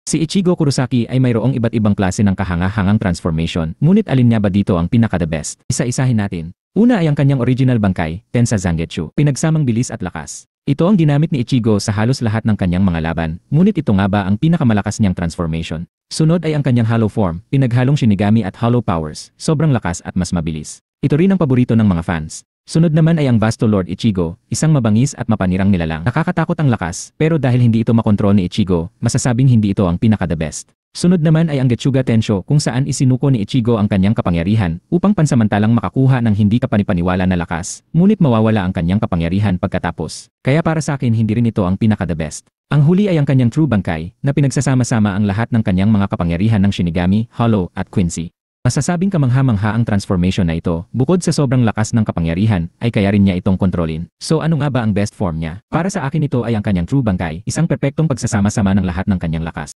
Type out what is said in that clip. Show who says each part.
Speaker 1: Si Ichigo Kurosaki ay mayroong iba't ibang klase ng kahanga-hangang transformation, ngunit alin nga ba dito ang pinaka-the best? Isa-isahin natin. Una ay ang kanyang original bangkay, Tensa Zangetsu, pinagsamang bilis at lakas. Ito ang ginamit ni Ichigo sa halos lahat ng kanyang mga laban, ngunit ito nga ba ang pinakamalakas niyang transformation? Sunod ay ang kanyang hollow form, pinaghalong Shinigami at hollow powers, sobrang lakas at mas mabilis. Ito rin ang paborito ng mga fans. Sunod naman ay ang Vasto Lord Ichigo, isang mabangis at mapanirang nilalang. Nakakatakot ang lakas, pero dahil hindi ito makontrol ni Ichigo, masasabing hindi ito ang pinaka-the best. Sunod naman ay ang Getsuga Tensho kung saan isinuko ni Ichigo ang kanyang kapangyarihan upang pansamantalang makakuha ng hindi kapanipaniwala na lakas, ngunit mawawala ang kanyang kapangyarihan pagkatapos. Kaya para sa akin hindi rin ito ang pinaka-the best. Ang huli ay ang kanyang True Bankai, na pinagsasama-sama ang lahat ng kanyang mga kapangyarihan ng Shinigami, Hollow at Quincy. Masasabing kamangha-mangha ang transformation na ito, bukod sa sobrang lakas ng kapangyarihan, ay kaya rin niya itong kontrolin. So ano nga ba ang best form niya? Para sa akin ito ay ang kanyang True Bankai, isang perpektong pagsasama-sama ng lahat ng kanyang lakas.